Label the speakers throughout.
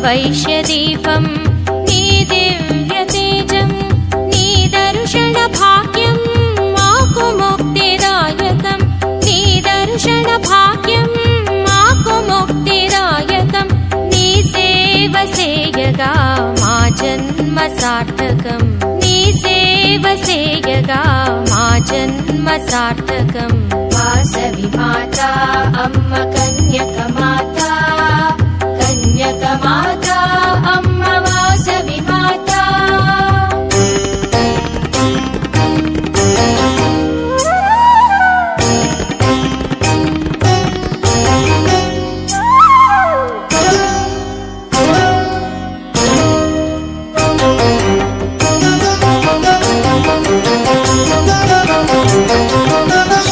Speaker 1: वैश्यदीपं नी दिव्यतेजं नी दर्शनभाग्यं माकु मुक्तिदायकं नी दर्शनभाग्यं माकु मुक्तिदायकं नी सेवसेयगा मा जन्म सार्थकं नी सेवसेयगा मा जन्म सार्थकं वासवी माता अम्म कन्यकमाता कन्यकमाता अम्म वासवी माता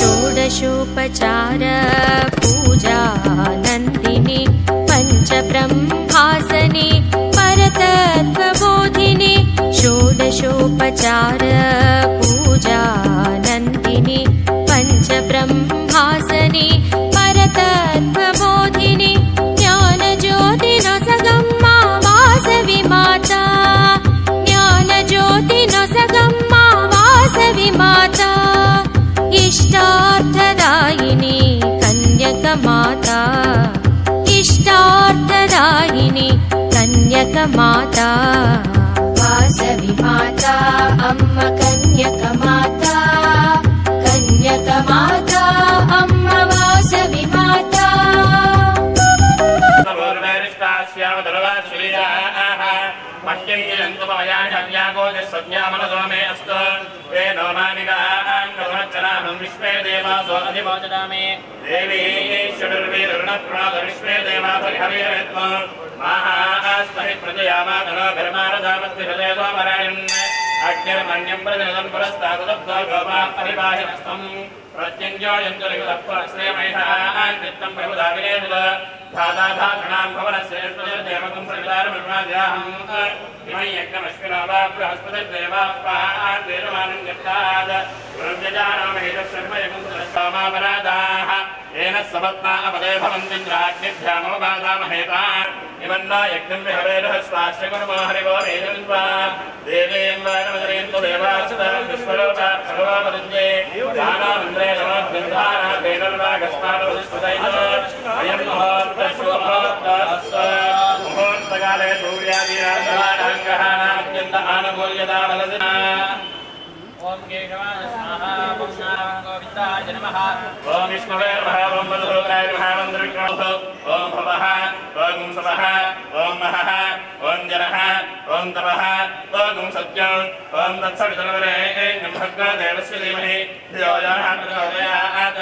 Speaker 1: षोडशोपचार पूजा नन्दिनी पञ्चब्रह्मासने परतत्त्वबोधिनी षोडशोपचार पूजा नन्दिनी पञ्चब्रह्मासने परतत्त्वबोधिनी ज्ञानज्योतिनसगम्मा वासवी माता ज्ञानज्योतिनसगम्मा वासवी माता इष्टार्थदायिनी कन्यकमाता इष्टार्थदायिनी कन्यकमाता वासवी माता अम्म कन्यकमाता कन्यकमाता अम्म वासवी माता विश्वे देवासो अधिमोचदामि देवी षडुर्वीरुणप्रणोदविश्वे देवासो हविर्वेत्म महास्महि प्रजयामाधनोभिर्मारदामस्तिहृदयसोमरायन् अग्निर्मन्यं प्रजनदं पुरस्तादुदब्धो गोपाः परिपाहिनस्तं प्रत्यञ्जोयन्तुलिगुलप्पश्रेमैषान् चित्तं प्रभुदाविनेमुद धाताधातृणां भवनस्येष्टदेवकं सवितारमिर्माद्याहम् इमं यज्ञमश्विनो वा बृहस्पतिर्देवाप्पान् वेदमानं यत्ताद् शर्मयमुपराधाः येन सबत्ना अपदे भवन्तिन्द्राग्निभ्यामोपादामहेतान् इमन्ना यज्ञं विहवेदः स्वास्य कुर्मो हरिवो वेदन्त्वा देवीं वानमदरेन्तु देवासुता विश्वरूपा सर्वोपदिञ्जे दानामन्द्रे समद्गन्धाना वेदर्वागस्मानवदिष्पदैतो अयं मुहूर्तकाले सूर्यादीनाङ्गहानात्यन्त आनुकूल्यता वदति ओम केशवाय स्वाहा ओम नारायण गोविन्दाय नमः ओम विष्णवे नमः ओम मधुसूदनाय नमः ओम त्रिविक्रमः ओम भवः ओम सवः ओम महः ओम जनः ओम तपः ओम सत्यम् ओम तत्सवितुर्वरेण्यं भर्गदेवस्य धीमहि धियो यो नः प्रचोदयात्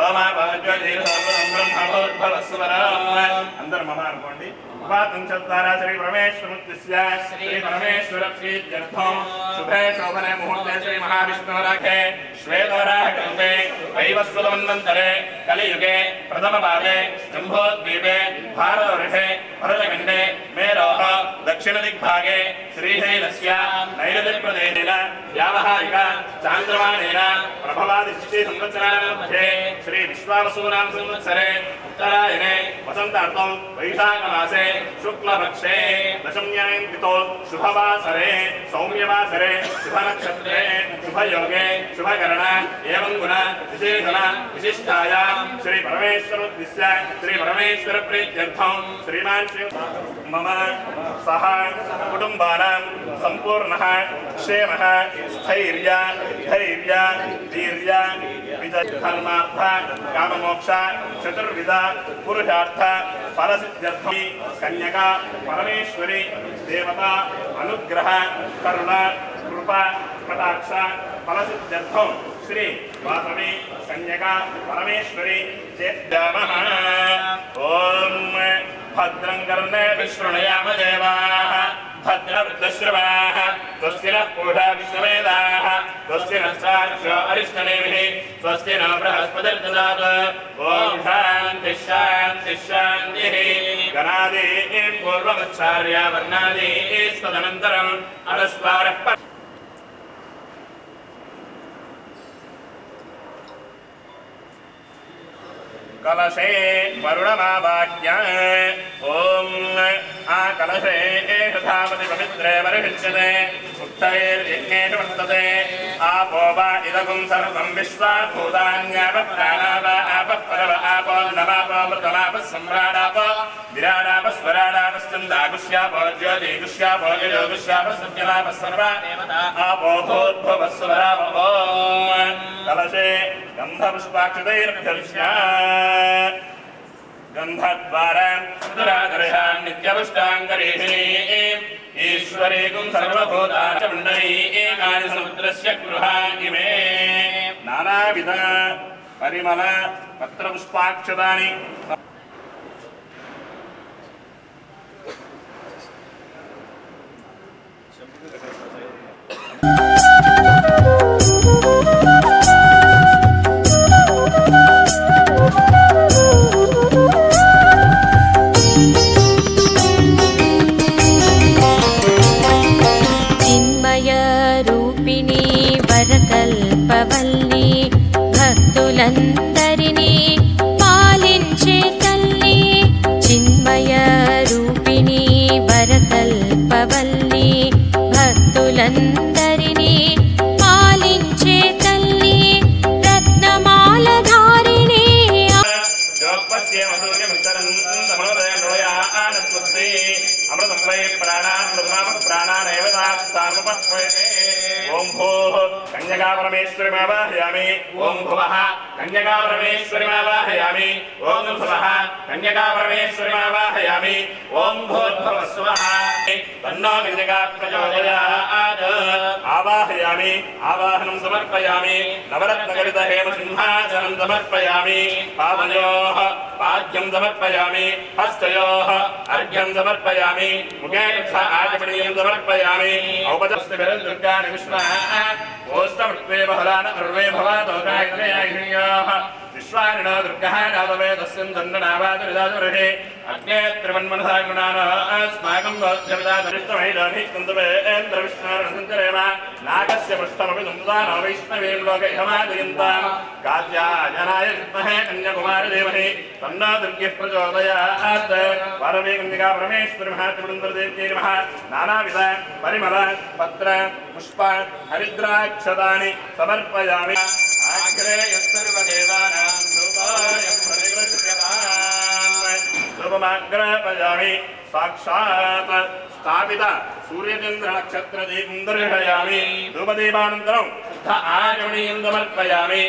Speaker 1: ओम आपाद्योतिर्सर्वं ब्रह्मभूर्भुवस्सुवरम् अंदर मम అనుకోండి उपातंचत्तारा श्री परमेश्वरमुद्दिश्य श्री परमेश्वर प्रीत्यर्थं शुभे शोभने मुहूर्ते श्री महाविष्णुराखे श्वेतवराहकल्पे वैवस्वतमन्वन्तरे कलियुगे प्रथमपादे जम्बोद्वीपे भारतवर्षे भरतखण्डे मेरोः दक्षिणदिग्भागे श्रीशैलस्य नैऋत्यप्रदेशेन व्यावहारिक चान्द्रमानेन प्रभवादिषष्टि संवत्सराणां श्री विश्वावसूनां संवत्सरे उत्तरायणे वसन्तार्थं वैशाखमासे शुक्लपक्षे दशम्यां तिथौ शुभवासरे सौम्यवासरे शुभनक्षत्रे शुभयोगे शुभकरण एवं गुण विशेषण विशिष्टायां श्री परमेश्वरोद्दिश्य श्री परमेश्वर प्रीत्यर्थं श्रीमान् श्री मम सह कुटुम्बानां सम्पूर्णः क्षेमः स्थैर्य धैर्य वीर्य विजय धर्मार्थ काममोक्ष चतुर्विध पुरुषार्थ फलसिद्ध्यर्थं कन्यका परमेश्वरी देवता अनुग्रह करुण कृपा कटाक्ष फलसिद्ध्यर्थं श्री वासवी कन्यका परमेश्वरी चेत्यामः। ओम भद्रं कर्णेभिः शृणुयाम देवाः भद्रवृद्धश्रवाः स्वस्ति नः पूषा विश्ववेदाः स्वस्ति नः साक्षो अरिष्टनेमिः स्वस्ति नः बृहस्पतिर्ददातु ओम शान्तिः शान्तिः शान्तिः। गणादीः पूर्वमुच्चार्य वर्णादीः तदनन्तरम् अनुस्वारः कलशे वरुणमावाह्य ॐ आ कलशे एषधावति पवित्रे परिषिच्यते उत्तैर्यज्ञेषु वर्तते आपो वा इदगुं सर्वं विश्वा भूतान्यापः प्राणावा आपः परव आपो नमापोऽमृतमापः सम्राडापो विराडापः स्वराडापश्चन्दागुष्यापो ज्योतिगुष्यापो यजोगुष्यापः सत्यमापः सर्वा देवता आपो भूर्भुवः स्वरापो कलशे गन्धपुष्पाक्षतैर्घर्ष्य गन्धद्वारा सुराधरया नित्यपुष्टाङ्गरीषिणी ईश्वरीकुं सर्वभूतानि एकानि समुद्रस्य गृहा इमे नानाविध परिमल पत्रपुष्पाक्षतानि
Speaker 2: కల్పవల్లి భక్తులందరినీ పాలించే తల్లి చిన్మయ రూపిణి వరకల్పవల్లి భక్తులందరినీ పాలించే తల్లి రత్నమాల ధారిణి
Speaker 1: अमृतं वै प्राणानेव ॐ भूः कन्यकापरमेश्वरीमावाहयामि ॐ भुवः कन्यकापरमेश्वरीमावाहयामि ॐ भुवः कन्यकापरमेश्वरीमावाहयामि ॐ भूर्भुवः स्वः तन्नो कन्यका प्रचोदयात् आवाहयामि आवाहनं समर्पयामि नवरत्नगलितहेमसिंहासनं समर्पयामि पावनयोः पाद्यं समर्पयामि हस्तयोः अर्घ्यं समर्पयामि मुखे आचमनीयं समर्पयामि औपदस्तविरन्दुर्गानि विश्वा ओष्टवृत्वे बहलान अर्वे भवादोकायतनयाहिन्याः विश्वानिनो दुर्गः नादवेदस्यं दण्डनावादुरिदादुर्हे अग्ने त्रिवन्मनसा गुणानः अस्माकं बोध्यविदादरिष्टमैदानि कुन्दवेन्द्रविष्णुरनन्तरेम नागस्य पृष्ठमपि सुन्दरानो वैष्णवीं लोकैहमादयन्तां कात्यायनाय विद्महे कन्याकुमारीधीमहि तन्नो दुर्गः प्रचोदयात् वारवे कन्यका परमेश्वरी महात्रिपुरन्दरदेव्यै नमः नानाविध परिमल पत्र पुष्प हरिद्राक्षतानि समर्पयामि आग्रेयः सर्वदेवानां धूपायं प्रतिगृह्यताम् धूपमाग्रापयामि साक्षात् स्थापित सूर्यचन्द्र नक्षत्र दीपं दर्शयामि धूपदीपानन्तरं शुद्ध आचमनीयं समर्पयामि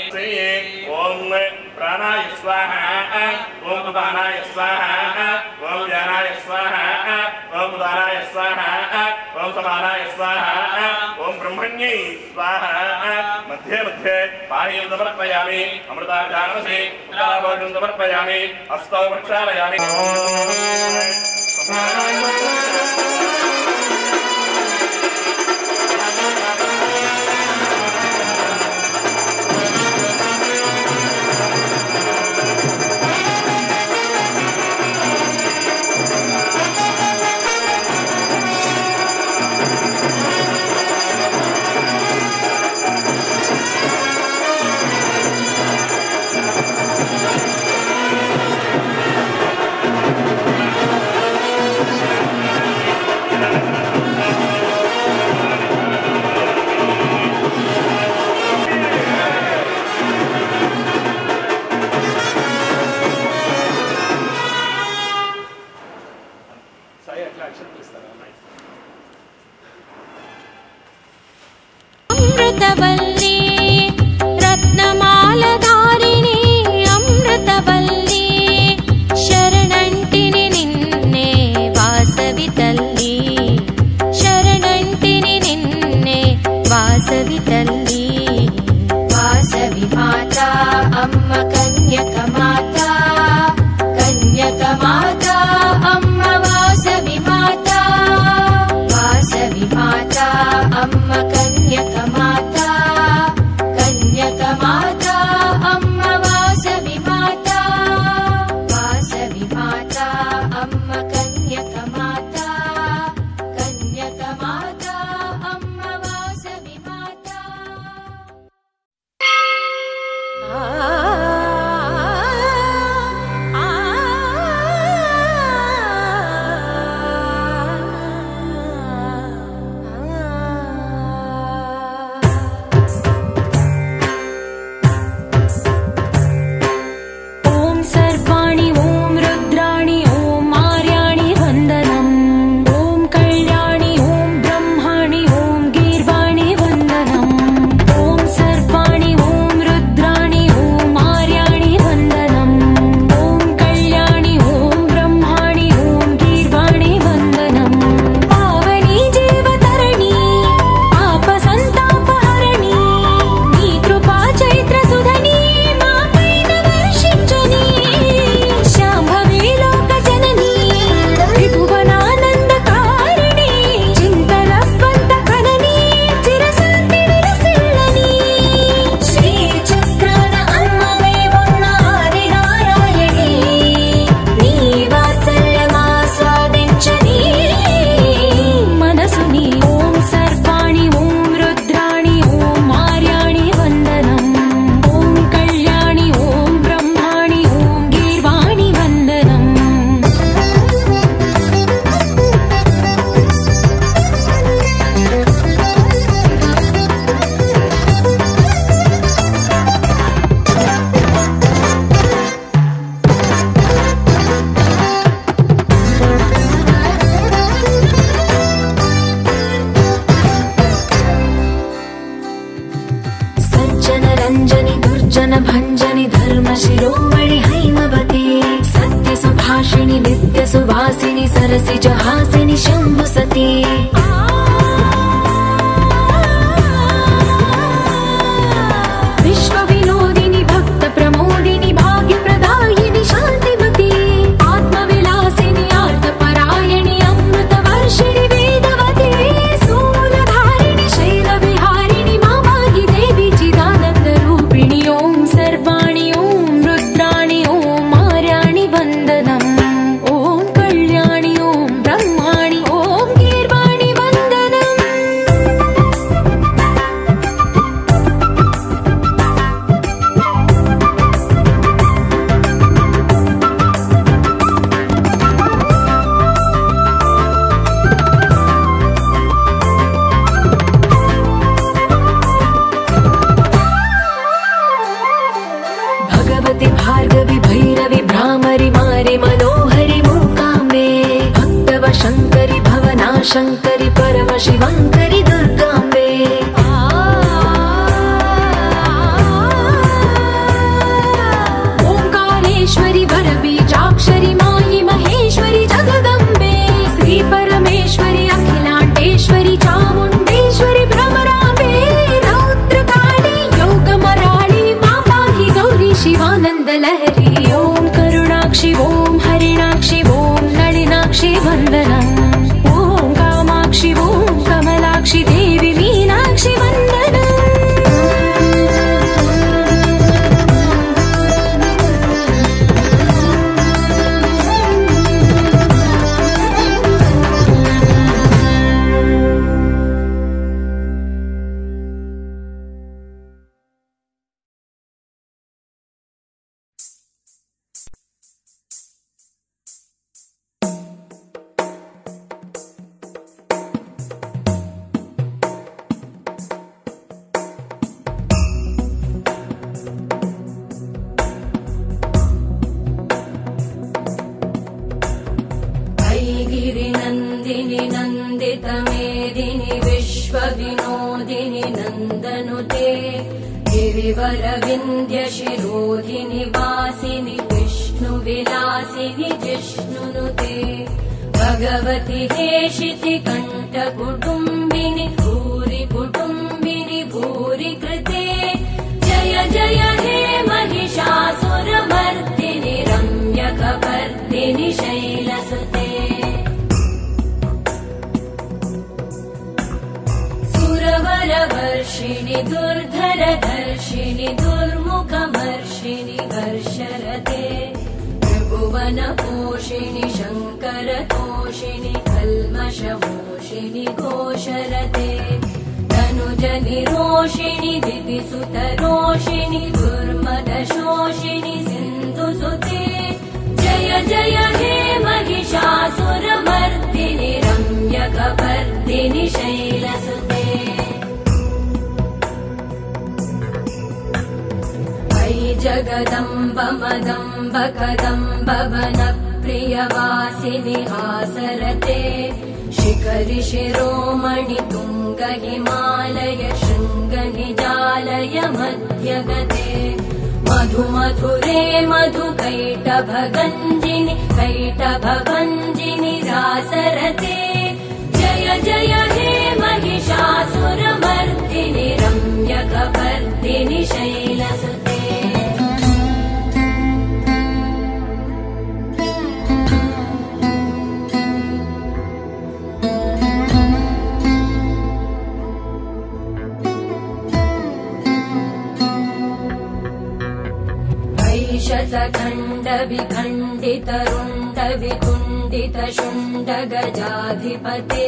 Speaker 1: ॐ प्राणाय स्वाहा ॐ उदानाय स्वाहा ॐ ज्ञानाय स्वाहा ॐ उदानाय स्वाहा ॐ समानाय स्वाहा ॐ ब्रह्मण्यै स्वाहा मध्ये मध्ये पानीयं समर्पयामि अमृताचारमसि उदाभोजनं समर्पयामि हस्तौ प्रक्षालयामि
Speaker 3: नाशिनि नित्य सुवासिनि सरसिजहासिनि शम्भुसती विश्वविनोदिनि भक्त प्रमोदिनि भाग्यप्रदायिनि शान्तिमती आत्मविलासिनि आर्तपरायणि अमृतवर्षिणि वेदवती सूलधारिणि शैलविहारिणि मामाहि देवी चिदानन्दरूपिणि ॐ सर्वाणि ॐ रुद्राणि ॐ मार्याणि वन्दनम् ॐ कल्याणि ॐ ब्रह्माणि ॐ गीर्वाणि वन्दनम् भगवति भार्गवि भैरवि भ्रामरि मारि मनोहरि मूकाम्बे भक्तव शङ्करि भवना शङ्करि परम शिवङ्करि दुर्गाम्बे ओङ्कारेश्वरि वरबीजाक्षरि मायि महेश्वरि जगदम्बे श्री परमेश्वरि अखिलाण्डेश्वरि चामुण्डेश्वरि भ्रमराम्बे रौद्रकाली योगमराळि मापाहि गौरी शिवानन्दलहरी ॐ करुणाक्षि ॐ हरिणाक्षि ॐ नलिनाक्षि वन्दनम् ॐ कामाक्षि ॐ कमलाक्षि देवी मीनाक्षि वन्दनम् गिरिनन्दिनि नन्दितमेदिनि विश्वविनोदिनि नन्दनुते गिरिवरविन्द्यशिरोधिनि वासिनि विष्णुविलासिनि जिष्णुनुते भगवति हेशिति कण्ठकुटुम्बिनि भूरि कुटुम्बिनि भूरि कृते जय जय हे महिषासुरमर्दिनि रम्यकपर्दिनि शैलसुते सुरवरवर्षिणि दुर्धरधर्षिणि दुर्मुखमर्षिणि हर्षरते त्रिभुवनपोषिणि शङ्करतोषिणि कल्मषमोषिणि घोषरते तनुजनिरोषिणि दिविसुतरोषिणि दुर्मदशोषिणि सिन्धुसुते जय जय हे महिषासुरमर्दिनि रम्यकपर्दिनि शैलसुते अयि जगदम्ब मदम्ब कदम्ब वनप्रियवासिनि हासरते शिखरि शिरोमणि तुङ्ग हिमालय शृङ्ग निजालय मध्यगते मधु मधुरे मधु कैटभगञ्जिनि कैटभभञ्जिनि रासरते जय जय हे महिषासुरमर्दिनि रम्यकपर्दिनि शैलसुते शतखण्ड विखण्डित रुण्ड वितुण्डित शुण्ड गजाधिपते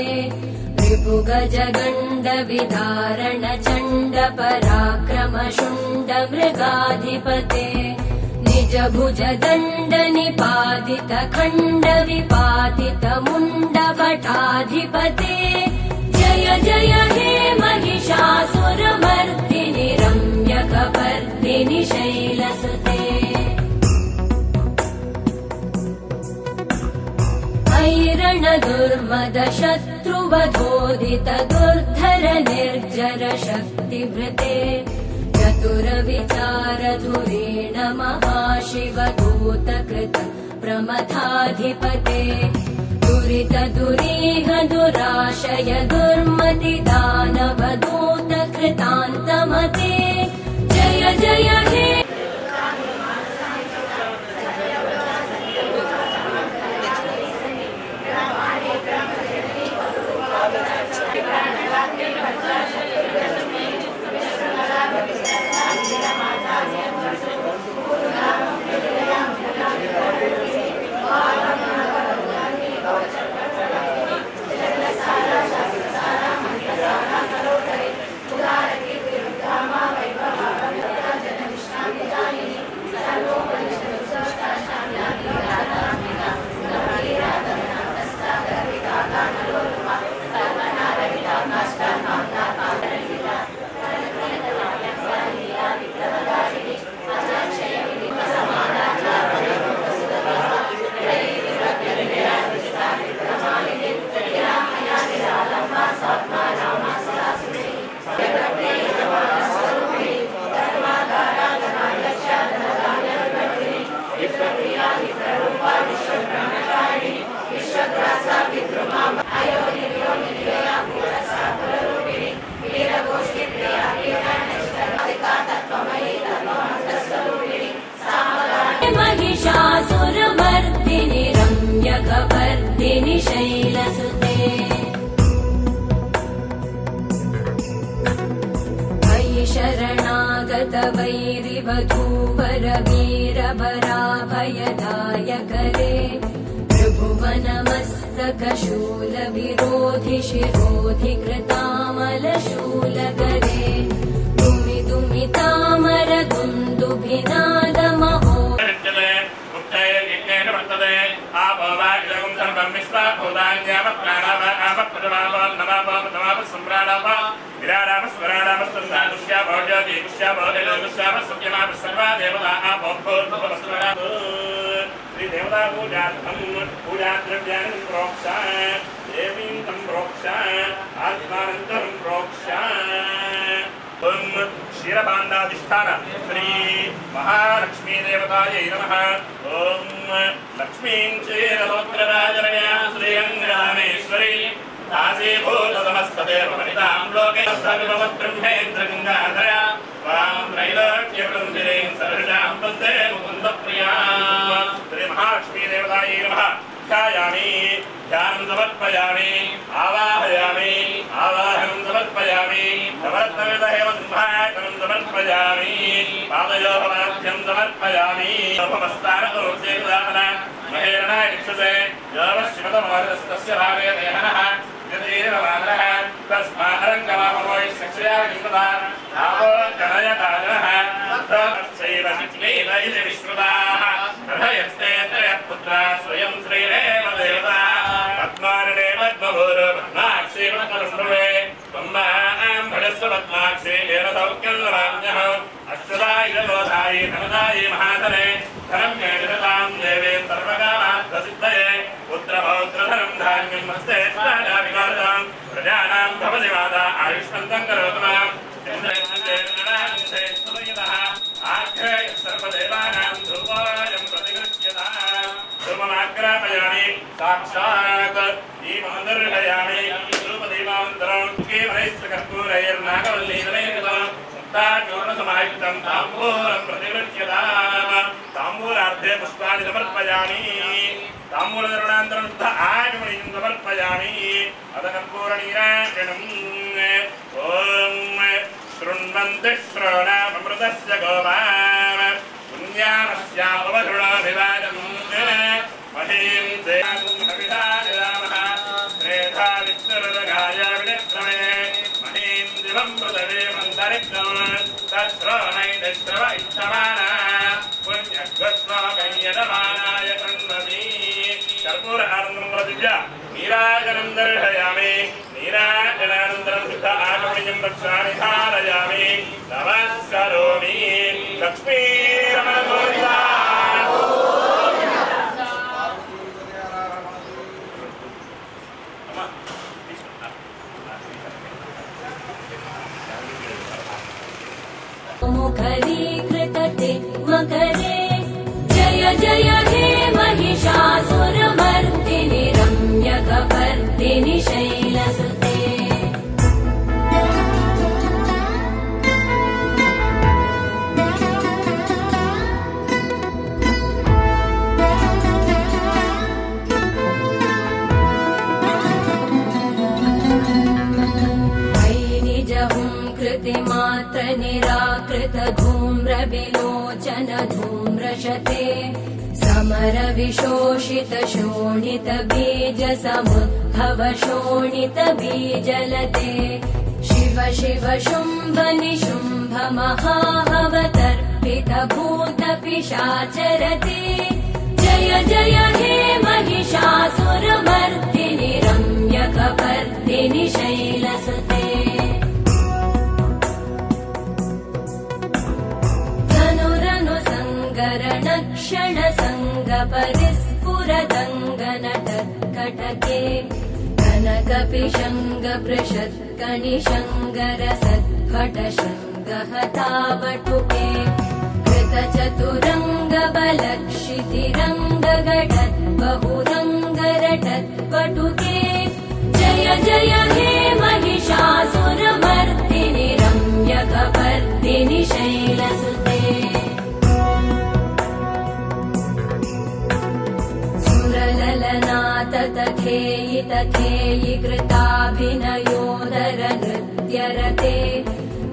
Speaker 3: रिपुगज गण्ड विदारण चण्ड पराक्रम शुण्ड मृगाधिपते निज भुज दण्ड निपातित खण्ड विपातित मुण्ड भटाधिपते जय जय हे महिषासुरमर्दिनि रम्यकपर्दिनि शैलसुते ऐरण दुर्मद शत्रुवधोदित दुर्धर निर्जर शक्तिभृते चतुर विचार धुरेण महाशिव दूत कृत प्रमथा दुर्गाधिपते दुरित दुरीह दुराशय दुर्मति दानवदूत कृतान्तमते जय जय हे महिषासुरमर्दिनि रम्यकपर्दिनि शैलसुते मयि शरणागत वैरिवधूवर वीरभराभयदायकरे त्रिभुवनमस्तकशूल विरोधि शिरोधि कृतामलशूलकरे दुमि दुमि तामर दुन्दुभिनादमहो
Speaker 1: देवता पूजा द्रव्यानि प्रोक्ष देवीं तं प्रोक्ष आत्मानंतरं प्रोक्ष ओम क्षीरभाण्डाधिष्ठान श्री महालक्ष्मी देवतायै नमः ओम लक्ष्मीं क्षीरसमुद्रराजनया श्रीरङ्गरामेश्वरी दासीभूत समस्तदेवमणितां लोके सर्वमब्रह्मेन्द्र गङ्गाधरा वां त्रैलोक्यवृन्दिनीं सर्वजां वन्दे मुकुन्दप्रियां श्री महालक्ष्मी देवतायै नमः ध्यायामि ध्यानं समर्पयामि आवाहयामि आवाहनं समर्पयामि नवरत्नविदहेमसिंहासनं समर्पयामि पादयोगवाद्यं समर्पयामि उपमस्तानकरोचेदान महेरणाय इक्षसे योगशिवतमोदस्तस्य भावे देहनः यदेववादः तस्मारङ्गमापवोयिक्षया विश्रुता आपो जनयताजनः तत्सैव शिक्लेन इति विश्रुताः तथयस्ते त्रयःपुत्रा स्वयं श्रीरेव देवता पद्मार्णे पद्मभूरो पद्माक्षी पद्मसुभे त्वम्मां भजस्व पद्माक्षी येन सौख्यं लभाम्यः अश्वदायि धनदायि महाधने धनं मे निरतां देवे सर्वकामार्थसिद्धये पुत्रपौत्रधनं धान्यं हस्ते राजाभिकारतां प्रजानां भवति माता आयुष्मन्तं करोतु मां आख्याय सर्वदेवानां धूपोऽयं प्रतिगृह्यतां धूपमाग्रापयामि साक्षात् दीपमन्दर्शयामि धूपदीपान्तरं केवलैश्च कर्पूरैर्नागवल्लीदलैर्कृतं मुक्ताचूर्णसमायुक्तं ताम्बूलं प्रतिगृह्यतां ताम्बूलार्थे पुष्पाणि समर्पयामि ताम्बूलधरणान्तरं आगमनीं समर्पयामि अथ कर्पूरनीराजनम् ॐ शृण्वन्ति श्रवणामृतस्य गोपाः पुण्यामस्यापवधृणाभिवादम् महीं देवागुंहविधानिरामः श्रेधा विष्णुरदगाय विनिक्रमे महीं दिवं पृथवे मन्तरिक्षम् तच्छ्रवणैश्रव इच्छमाना पुण्यश्वस्वाकय्यजमानाय कृण्वति कर्पूरानन्दं प्रतिज्ञ नीराजनं दर्शयामि नीराजनानन्तरं सिद्ध आगमनीयं रक्षाणि धारयामि नमस्करोमि लक्ष्मीरमणगोविन्दा
Speaker 3: मुखरीकृत तिग्मकरे जय जय हे महिषासुर स्मरविशोषित शोणित बीज समुद्भव शोणित बीजलते शिव शिव शुम्भ निशुम्भ महाहवतर्पित भूत पिशाचरते जय जय हे महिषासुरमर्दिनि रम्यकपर्दिनि शैलसुते क्षण संग परिस्फुरदङ्गनटत्कटके कनकपिशङ्ग पृषत्कणिशङ्गरसत्कटशङ्गहतावटुके कृतचतुरङ्गबलक्षितिरङ्गगटत् बहुरङ्गरटत्पटुके जय जय हे महिषासुरमर्दिनि रम्यकपर्दिनि शैलसुते तथेयि तथेयि कृताभिनयोदर नृत्यरते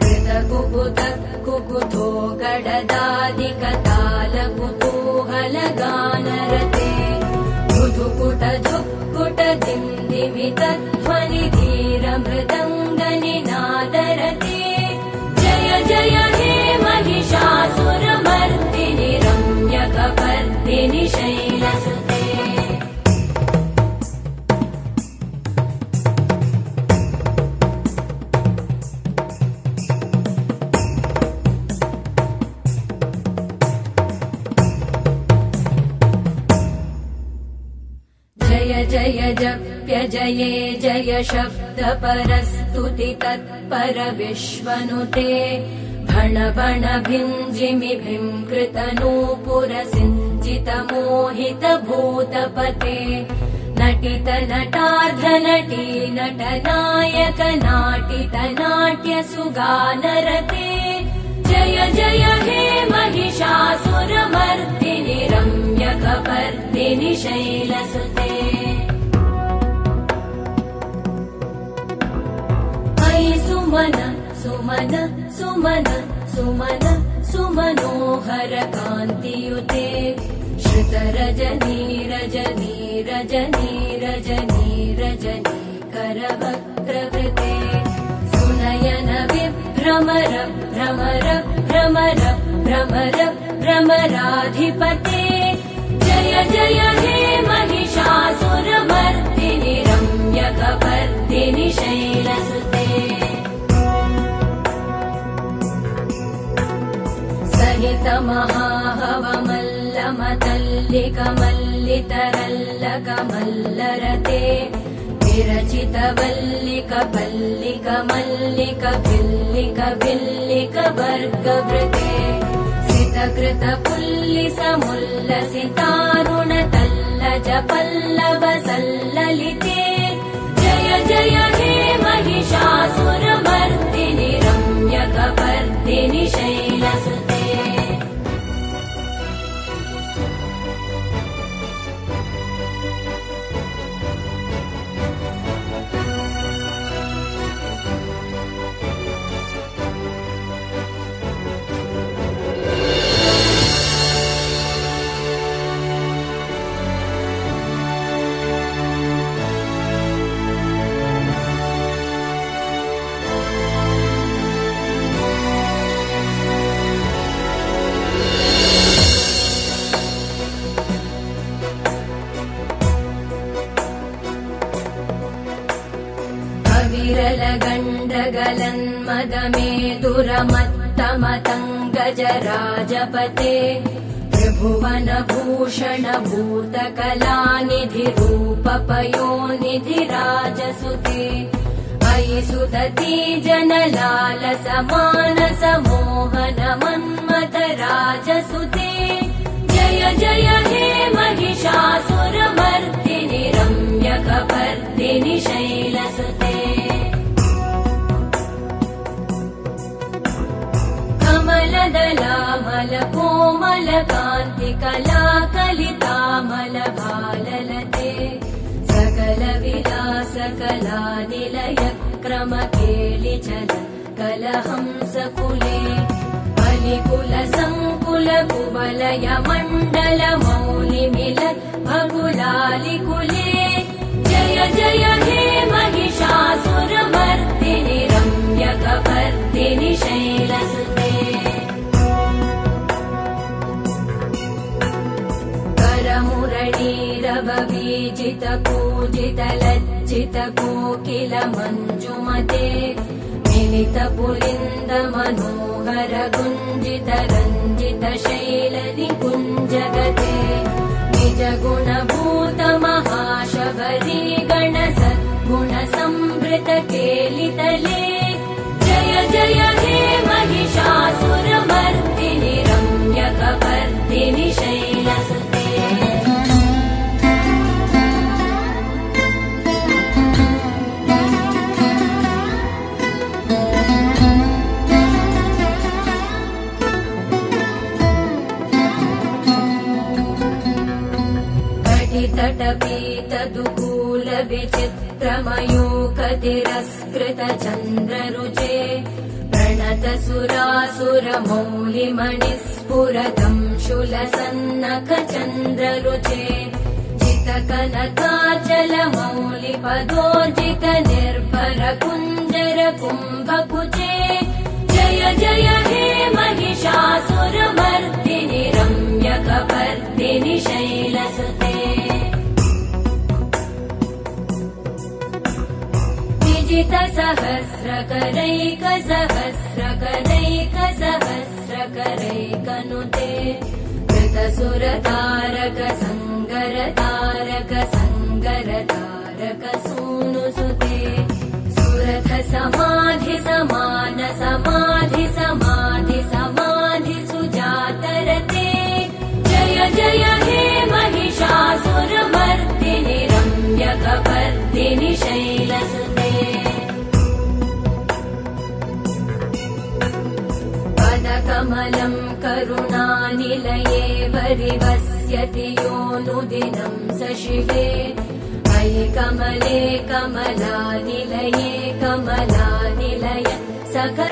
Speaker 3: कृतकुकुत कुकुतो गडदादिकतालकुतूहलगानरते कुतुकुट धुक्कुट दिन्दिमितध्वनि धीरमृदङ्गनिनादरते जय जय हे महिषासुरमर्दिनि रम्यकपर्दिनि शैलसुते जय जप्य जये जय शब्द परस्तुति तत्पर विश्वनुते भण भण भिञ्जिमि भीङ्कृत नूपुर सिञ्चित मोहित भूतपते नटित नटार्ध नटी नटनायक नाटित नाट्य सुगानरते जय जय हे महिषासुरमर्दिनि रम्यकपर्दिनि शैलसुते सुमन सुमन सुमन सुमन सुमनोहर कान्तियुते श्रुत रजनी रजनी रजनी रजनी रजनी करवक्रवृते सुनयन विभ्रमर भ्रमर भ्रमर भ्रमर भ्रमराधिपते जय जय हे महिषासुरमर्दिनि रम्यकपर्दिनि शैलसुते सहित महाहवमल्लमतल्लिकमल्लितरल्लकमल्लरते विरचित वल्लिक पल्लिक मल्लिक भिल्लिक भिल्लिक वर्गवृते सितकृत पुल्लिसमुल्लसितारुण तल्लज पल्लव सल्ललिते जय जय हे महिषासुरमर्दिनि रम्यकपर्दिनि शैलसुते गलन्मदमेदुरमत्तमतङ्गजराजपते त्रिभुवनभूषण भूतकलानिधिरूपपयोनिधिराजसुते अयि सुदती जनलालस मानस मोहन मन्मथ राजसुते जय जय हे महिषासुरमर्दिनि रम्यकपर्दिनि शैलसुते कमलदलामल कोमल कान्ति कला कलितामल भाललते सकल विलास कला निलय क्रम केलिचल कलहंस कुले अलिकुल संकुल कुवलय मण्डल मौलिमिलत् भगुलालिकुले जय जय हे महिषासुरमर्दिनि रम्यकपर्दिनि शैलसुते करमुरलीरववीजित पूजित लज्जित कोकिल मञ्जुमते मिलित पुलिन्द मनोहर गुञ्जित रञ्जित शैल निकुञ्जगते निज गुणभूत महाशबरी गण सद्गुण संवृत केलितले जय जय हे महिषासुरमर्दिनि रम्यकपर्दिनि शैलसुते तटपीतदुकूल विचित्रमयूकतिरस्कृत चन्द्ररुचे प्रणत सुरासुर मौलिमणिस्फुरतं शूलसन्नख चन्द्ररुचे चितकनकाचल मौलिपदोर्जित निर्भर कुञ्जर कुम्भकुचे जय जय हे महिषासुरमर्दिनि रम्यकपर्दिनि शैलसुते सहस्रकरैक सहस्रकरैक सहस्रकरैकनुते कृतसुरतारक सङ्गरतारक सङ्गरतारक सूनुसुते सुरथ समाधि समान समाधि समाधि समाधि सुजातरते जय जय हे महिषासुरमर्दिनि रम्यकपर्दिनि शैलसुते कमलं करुणानिलये परिवस्यति योऽनुदिनं स शिवे अयि कमले कमलानिलये कमलानिलय सखा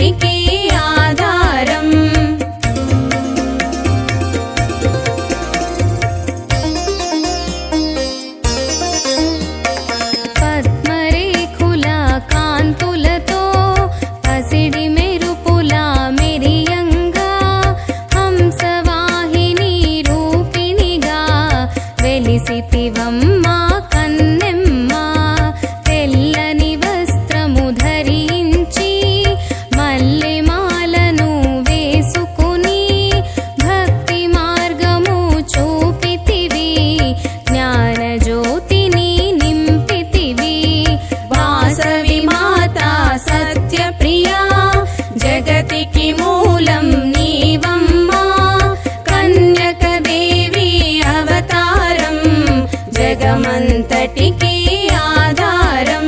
Speaker 3: జగతికి ఆధారం పద్మరేఖుల కాంతులతో పసిడి మెరుపుల మెరియంగా హంసవాహిని రూపిణిగా వెలిసితివమ్మా కన్నెమ్మ తెల్లని వస్త్రము ధరించి మల్లెమాలను వేసుకుని భక్తి మార్గము చూపితివి జ్ఞానజ్యోతిని నింపితివి వాసవి మాతా సత్యప్రియా జగతికి మూలం నీవమ్మా కన్యకదేవి అవతారం జగమంతటికి ఆధారం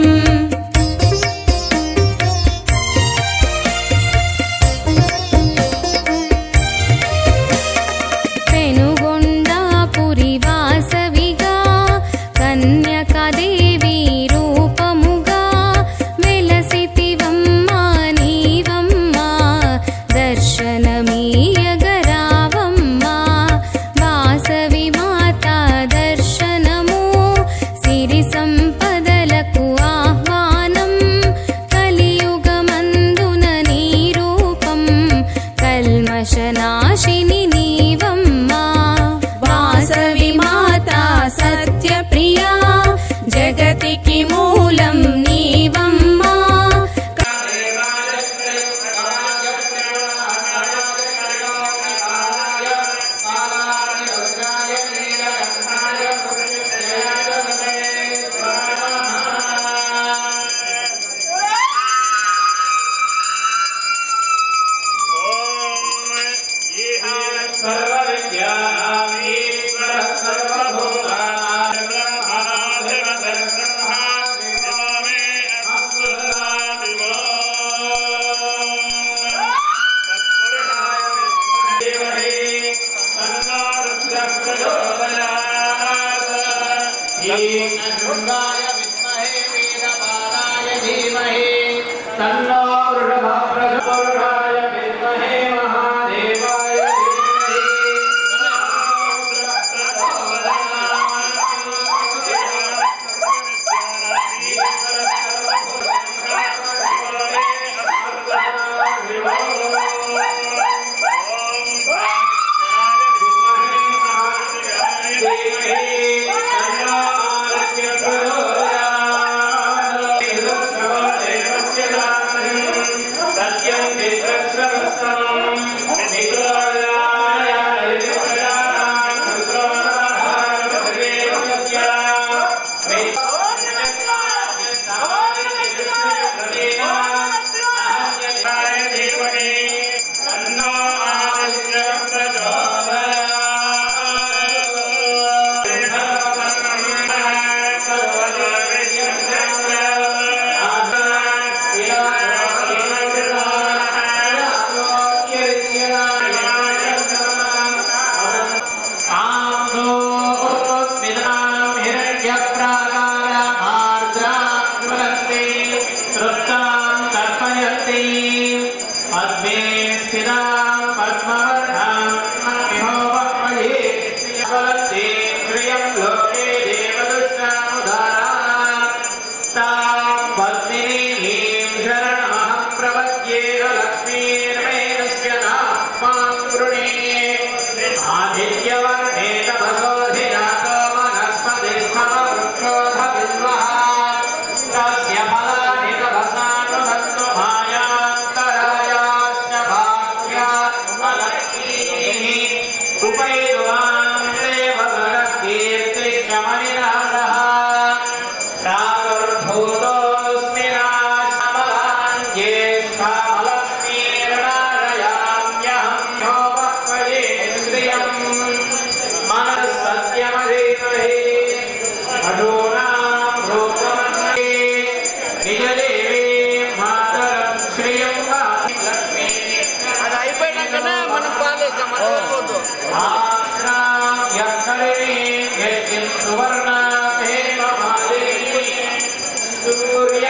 Speaker 3: పెనుగొండాపురి వాసవిగా కన్యకాదేవి రూపముగా వెలసితివమ్మా నీవమ్మా దర్శనమీయగరావమ్మా వాసవి మాతా దర్శనము సిరి సంపదలకు ఆహ్వానం కలియుగమందున నీ రూపం కల్మషనాశిని నీవమ్మా వాసవి మాతా సత్యప్రియా జగతికి మూలం నీవమ్మా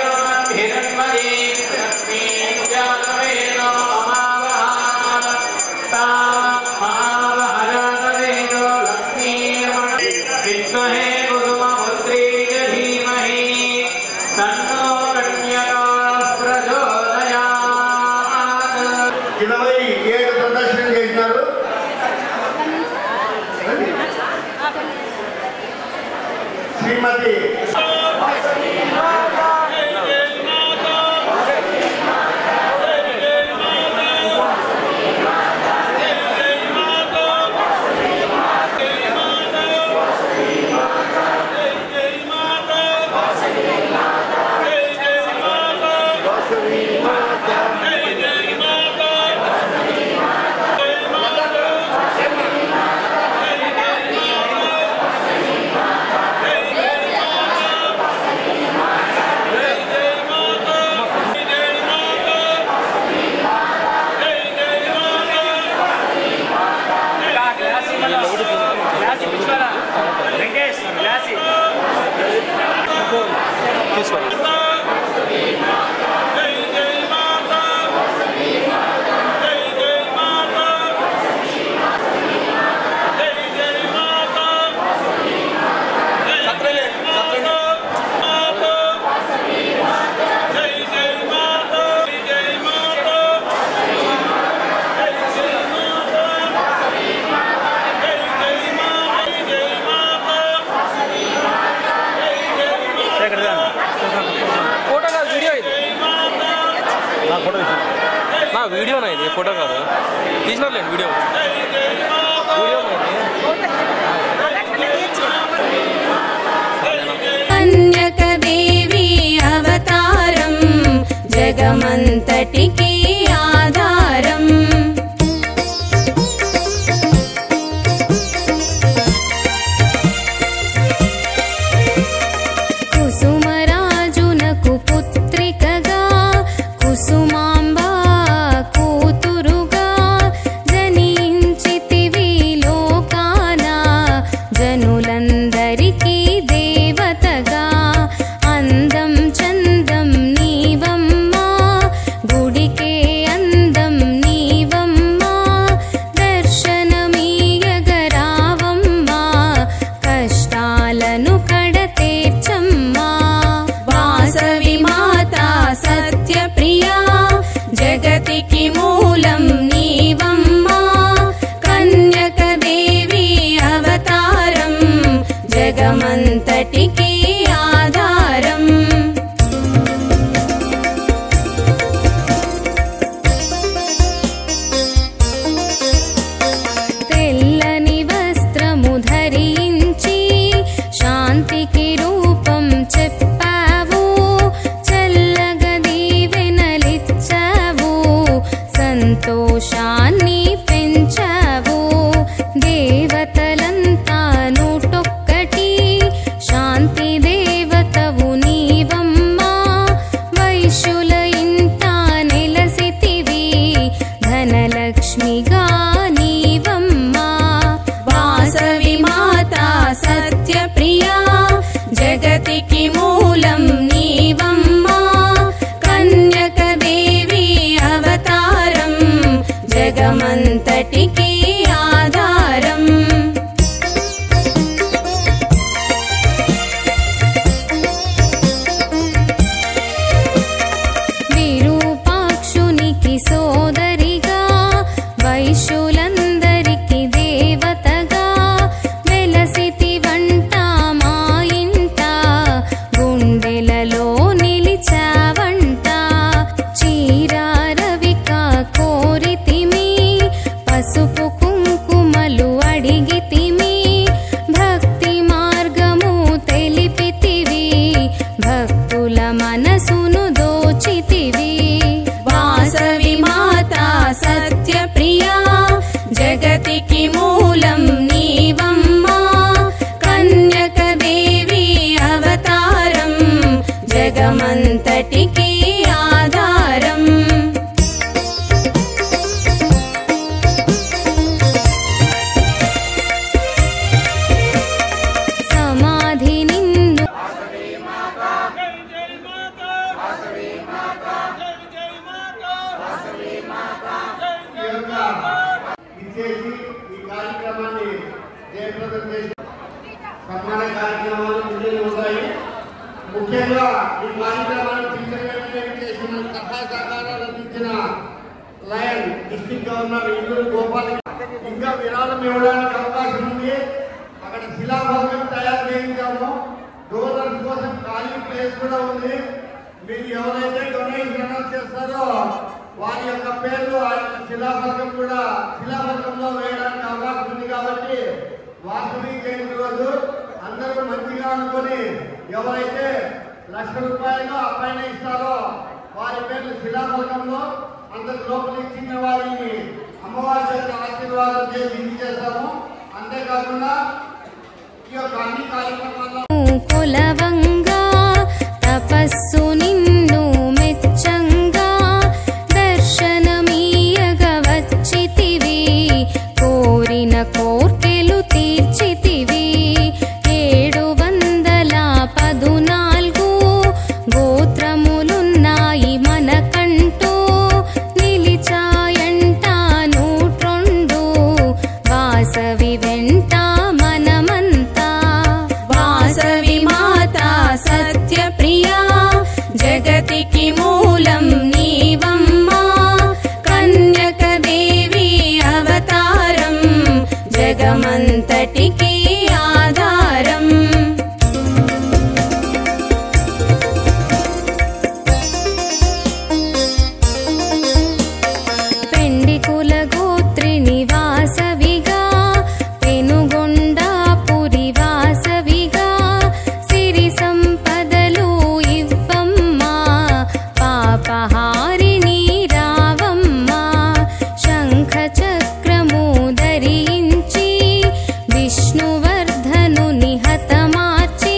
Speaker 4: सूर्याभिरन्मये लक्ष्मीं जानवेन వీడియో ఇది ఫోటో కాదు తీసినట్లేదు వీడియో
Speaker 3: కన్యకదేవి అవతారం జగమంతటికి ఆధారం కుసుమరాజునకు పుత్రికగా కుసుమాంబ కూతురుగా జనించితివి లోకాన జనులందరికీ దేవతగా అందం చందం నీవమ్మా గుడికే అందం నీవమ్మా దర్శనమీయగరావమ్మా కష్టాలను కడతీర్చమ్మా వాసవి మాతా సత్యప్రియా జగతికి మూలం నీవమ్మా కన్యకదేవి అవతారం జగమంతటికి ఆధారం తెల్లని వస్త్రము ధరించి శాంతికి రూపం చెప్పావు చల్లగా దీవెనలిచ్చావు సంతోషాన్ని పెంచావు దేవతలంతా నూటొక్కటి శాంతి దేవతవు నీవమ్మా వైశ్యుల ఇంట నెలసితివి ధనలక్ష్మిగా నీవమ్మా వాసవి మాతా సత్యప్రియా జగతికి మూలం నీవమ్మా కన్యకదేవి అవతారం జగమంతటికి ఆధారం విరూపాక్షునికి సోదరిగా వైశ్యులందరికీ దేవతగా వెలసితి వంట మా ఇంట గుండెలలో నిలిచావంట చీరారవిక కోరితిమి పసుపు కుంకుమలు అడిగితిమి భక్తి మార్గము తెలిపితివి భక్తుల మనసును దోచితివి వాసవి మాతా సత్యప్రియా జగతికి మూలం నీవమ్మా కన్యకదేవి అవతారం జగమంతటికి ఆధారం సమాధి నిన్ను
Speaker 5: ఇచ్చేసి ఈ కార్యక్రమాన్ని జయప్రదం చేసి సన్మాన కార్యక్రమాలు ముందుకు ఉంటాయి. ముఖ్యంగా ఈ కార్యక్రమాన్ని చేసిన సహా సహకారాలు అందించిన lion district governor Illur Gopal ఇంకా విరాళం ఇవ్వడానికి అవకాశం ఉంది. అక్కడ శిలాభాగం తయారు చేయించాము. డోనర్స్ ఖాళీ ప్లేస్ కూడా ఉంది. మీరు ఎవరైతే డొనేషన్ చేస్తారో వారి యొక్క పేర్లు ఆ యొక్క శిలాఫలకంలో వేయడానికి అవకాశం ఉంది. కాబట్టి వాసవి జయంతి రోజు అందరూ మంచిగా అనుకొని ఎవరైతే ₹1,00,000 ఆ పైన ఇస్తారో వారి పేర్లు శిలాఫలకంలో అందరి లోపల ఇచ్చిన వారిని అమ్మవారి చేత ఆశీర్వాదం చేసి ఇచ్చేస్తాము. అంతేకాకుండా ఈ యొక్క అన్ని కార్యక్రమాల్లో
Speaker 3: కొలవంగా తపస్సు నిన్ను మెచ్చంగా దర్శనమీయగా వచ్చితివి కోరిన కోర్కెలు తీర్చితివి 714 గోత్రములున్నాయి మనకంటూ నిలిచాయంట 102 వాసవి వెంట మనమంతా వాసవి మాతా సత్యప్రియా జగతికి మూలం నీవమ్మా కన్యకదేవి అవతారం జగమంతటికి ఆధారం పెండికుల గోత్రిని వాసవిగా పెనుగొండాపురి వాసవిగా సిరి సంపదలు ఇవ్వమ్మా పాపహారిణి రావమ్మా శంఖ చక్రము ధరించి విష్ణువర్ధనుని హతమార్చి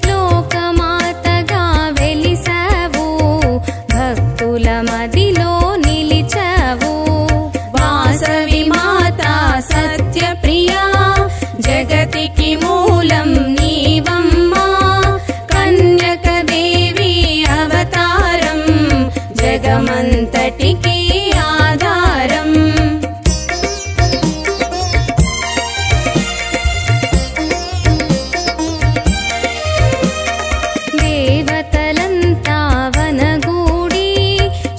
Speaker 3: లోకమాతగా వెలిసావు భక్తుల మదిలో నిలిచావు వాసవి మాతా సత్యప్రియా జగతికి మూలం నీవమ్మా కన్యకదేవి అవతారం జగమంతటికి ఆధారం దేవతలంతా వనగూడి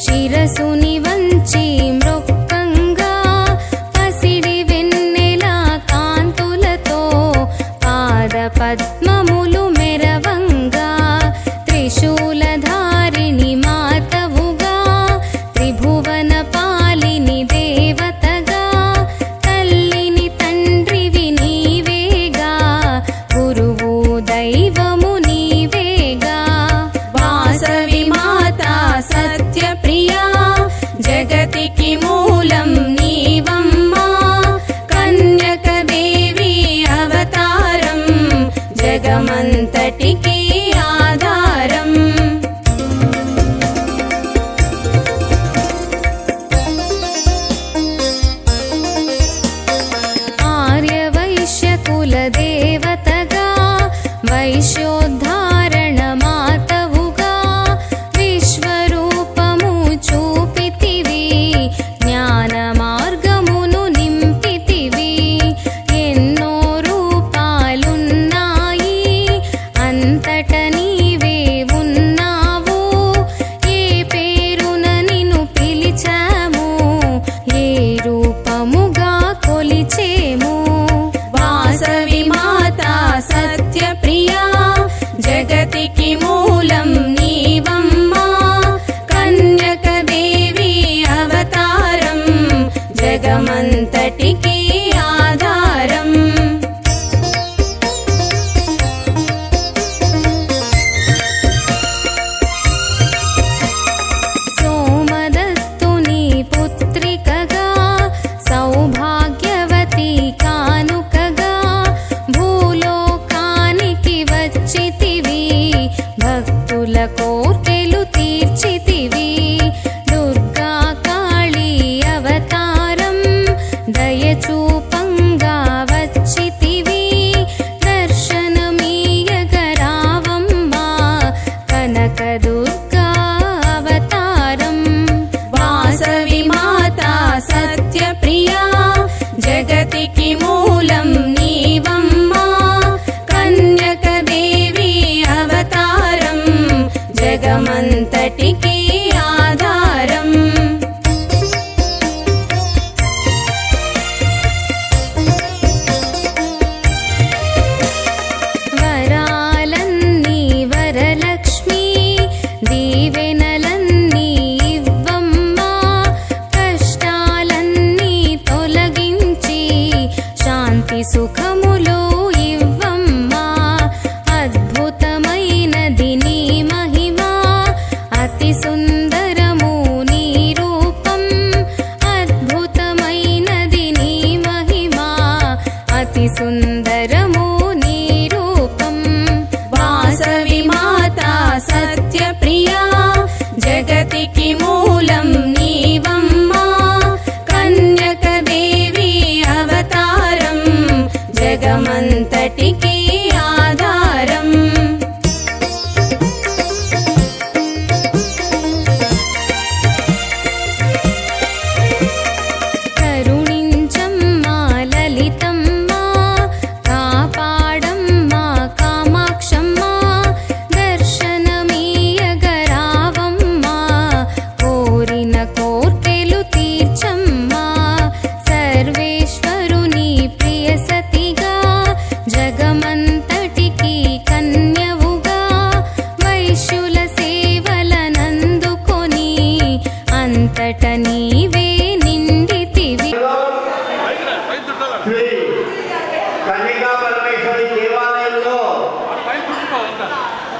Speaker 3: శిరసుని వంచి మృక్కంగా పసిడి వెన్నెల కాంతులతో పాద పద్మములు మెరవంగా త్రిశూలధారిణి మాతవుగా త్రిభువన పాలిని దేవతగా తల్లిని తండ్రివి నీవేగా గురువు దైవము నీవేగా వాసవి మాతా సత్యప్రియా జగతికి మూలం నీవమ్మా కన్యకదేవి అవతారం జగమంతటికి ఆధారం ఆర్యవైశ్యకుల దేవతగా వైశ్యోద్ధారణ మాతవుగా విశ్వరూపము చూపితివి జ్ఞాన మార్గమును నింపితివి ఎన్నో రూపాలున్నాయి అంతట నీవే ఉన్నావు ఏ పేరున నిన్ను పిలిచాము ఏ రూపముగా కొలిచేము వాసవి మాతా సత్యప్రియా జగతికి మూలం నీవమ్మా కన్యకదేవి అవతారం జగమంతటికి ఆధారం సోమదత్తుని పుత్రికగా సౌభాగ్యవతి కానుకగా భూలోకానికి వచ్చితివి భక్తుల కోర్కెలు తీర్చితివి దుర్గా కాళీ అవతారం దయచూపంగా వచ్చితివి దర్శనమీయగా రావమ్మా కనకదుర్గా అవతారం వాసవి మాతా సత్యప్రియా జగతికి మూలం నీవమ్మా కన్యకదేవి అవతారం జగమంతటికి ఆధారం వరాలన్నీ వర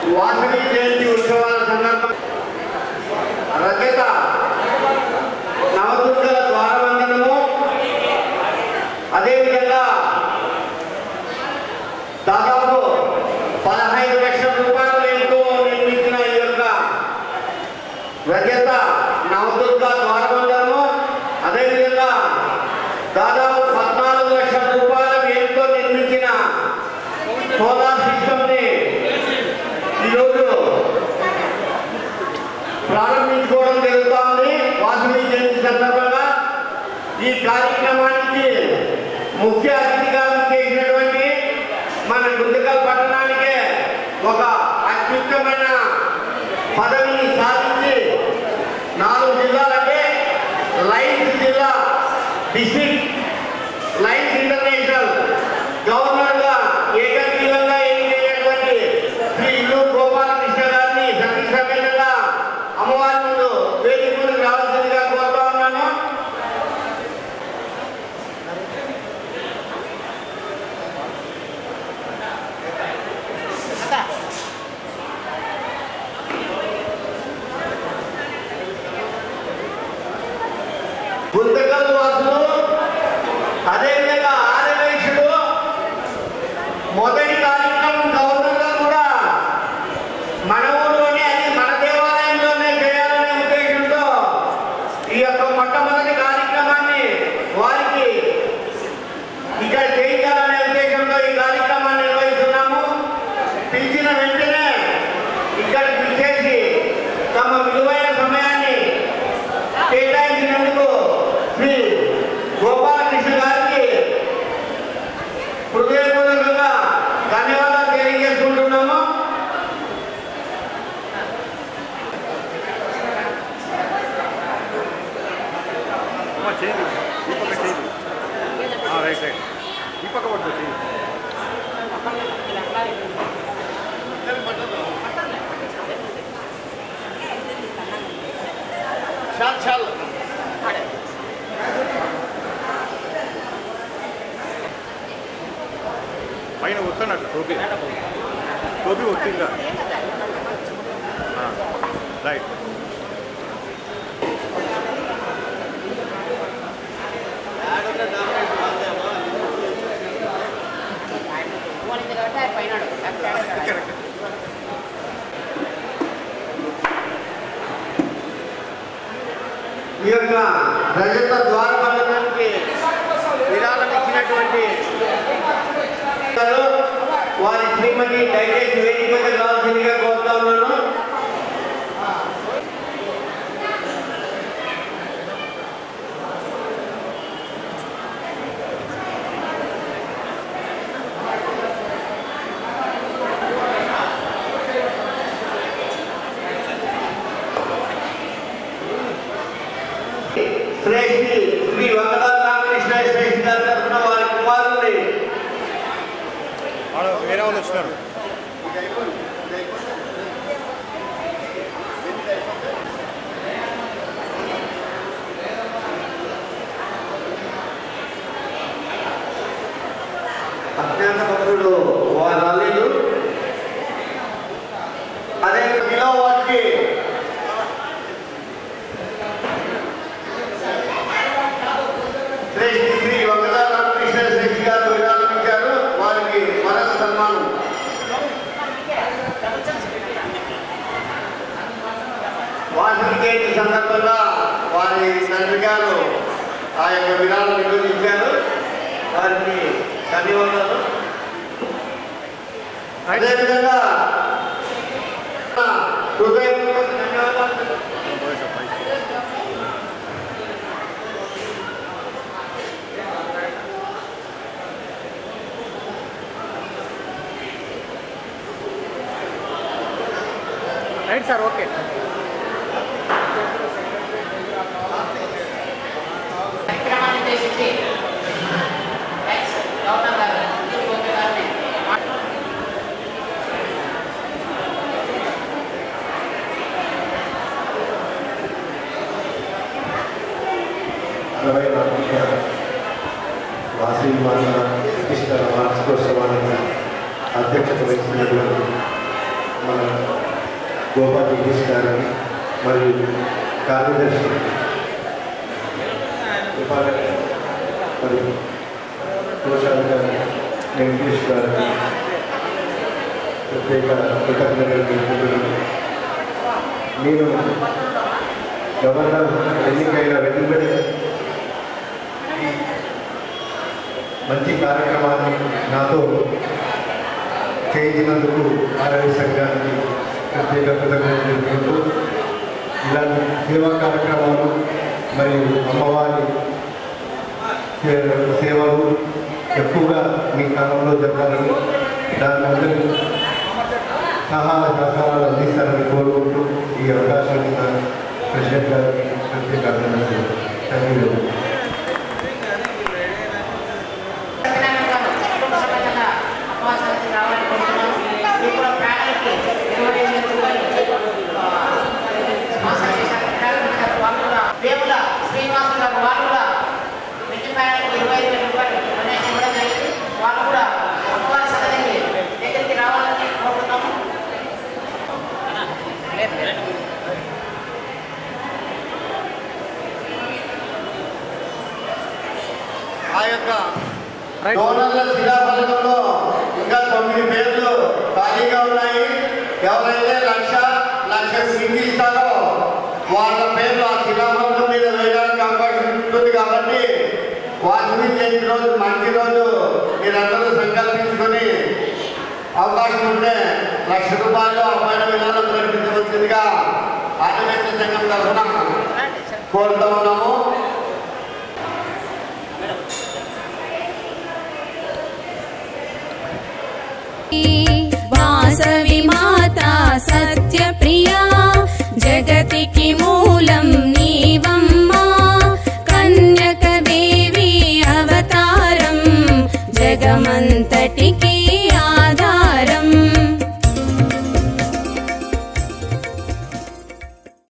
Speaker 5: వాసవి జయంతి ఉత్సవాల సందర్భంగా రజత నవదుర్గల ద్వారబంధనము, అదేవిధంగా దాదాపు 15 లక్షల రూపాయలు ఎంతో నిర్మించిన ఈ యొక్క రజత నవదుర్గ ద్వారబంధనము, అదేవిధంగా దాదాపు 14 లక్షల రూపాయల వ్యయంతో నిర్మించిన సోలార్ సిస్టమ్ని ఈరోజు ప్రారంభించుకోవడం జరుగుతుంది. వాసవి జయంతి సందర్భంగా ఈ కార్యక్రమానికి ముఖ్య అతిథిగా చేసినటువంటి మన గుంతకల్ పట్టణానికే ఒక అత్యుత్తమైన పదవిని సాధించి 4 జిల్లాలంటే లైన్స్ జిల్లా, డిస్ట్రిక్ట్ లైన్స్ ఇంటర్నేషనల్ గవర్నర్గా ఏకగ్రీవంగా ఎన్నికైనటువంటి శ్రీ ఇల్లూరు గోపాలకృష్ణ గారిని సతీ సమేతంగా అమ్మవారి ముందు వేదిక ముందుకు రావాల్సిందిగా కోరుతా ఉన్నాను. గుంతకల్ వాసులు, అదేవిధంగా ఆర్యవైశ్యుడు మొదటి కార్యక్రమం గవర్నర్గా కూడా మన ఊళ్ళోనే, అది మన దేవాలయంలోనే చేయాలనే ఉద్దేశంతో ఈ యొక్క మొట్టమొదటి కార్యక్రమాన్ని వారికి ఇక్కడ చేయించాలనే ఉద్దేశంతో ఈ కార్యక్రమాన్ని నిర్వహిస్తున్నాము. పిలిచిన వెంటనే ఇక్కడికి విచ్చేసి తమ విలువైన సమయాన్ని కేటాయించినందుకు శ్రీ గోపాలకృష్ణ గారికి హృదయపూర్వకంగా ధన్యవాదాలు తెలియజేసుకుంటున్నాము.
Speaker 6: పైన వస్తున్నట్టు టోపీ టోపీ వస్తుందా రైట్.
Speaker 5: ఈ యొక్క రజత ద్వారబంధనానికి విరాళం ఇచ్చినటువంటి వారి శ్రీమతి దయచేసి వేదిక మీద రావాల్సిందిగా కోరుతా ఉన్నాను. శ్రేష్ఠి శ్రీ వంగదాల రామకృష్ణ శ్రేష్ఠి గారి తరఫున వారి కుమారుల్ని
Speaker 6: వేరే వాళ్ళు వచ్చినారు.
Speaker 5: అజ్ఞాత భక్తుడు వారు రాలేదు. అదే వారికి శ్రేష్ఠి శ్రీ వంగదాల రామకృష్ణ శ్రేష్ఠి గారు విరాళం ఇచ్చారు. వారికి మరణ సన్మానం. వాసవి జయంతి సందర్భంగా వారి తండ్రి గారు ఆ యొక్క విరాళం నివేదించారు. వారికి ధన్యవాదాలు. అదేవిధంగా హృదయపూర్వక ధన్యవాదాలు.
Speaker 4: Right sir, okay.
Speaker 7: వాసవి మాత ప్రతిష్ట వార్షికోత్సవానికి అధ్యక్షత వహిస్తున్నటువంటి మన గోపాల్ జగదీష్ గారిని మరియు కార్యదర్శి మరియు కోశాధికారి వెంకటేష్ గారికి ప్రత్యేక కృతజ్ఞతలు తెలుపుతున్నాను. నేను గవర్నర్ ఎన్నికైన వెంటనే మంచి కార్యక్రమాన్ని నాతో చేయించినందుకు ఆరోగ్య సంఘానికి ప్రత్యేక కృతజ్ఞతలు తెలుపుకుంటూ ఇలాంటి సేవా కార్యక్రమాలు మరియు అమ్మవారి సేవలు ఎక్కువగా మీ కాలంలో జరగాలని దాని అందరూ సహాయ సహకారాలు అందిస్తారని కోరుకుంటూ ఈ అవకాశం ఇస్తాను ప్రెసిడెంట్ గారికి ప్రత్యేక అభినందనలు. Thank you.
Speaker 5: ఆ యొక్క డోనర్ల శిలాఫలకంలో ఇంకా 9 పేర్లు ఖాళీగా ఉన్నాయి. ఎవరైతే లక్ష సింగి ఇస్తారో వాళ్ళ పేర్లు ఆ శిలాఫలకం మీద వేయడానికి అవకాశం ఉంటుంది. కాబట్టి వాసవి జయంతి రోజు మంచి రోజు మీరందరూ సంకల్పించుకొని అవకాశం ఉంటే ₹1,00,000 అమ్మాయిల విధానం ప్రకటించవలసిందిగా ఆదివాసీ సంఘం తరఫున కోరుతూ ఉన్నాము.
Speaker 3: वासवी माता सत्यप्रिया जगतिकी मूलं नीवम्मा कन्यकदेवी अवतारं जगमन्तटिकी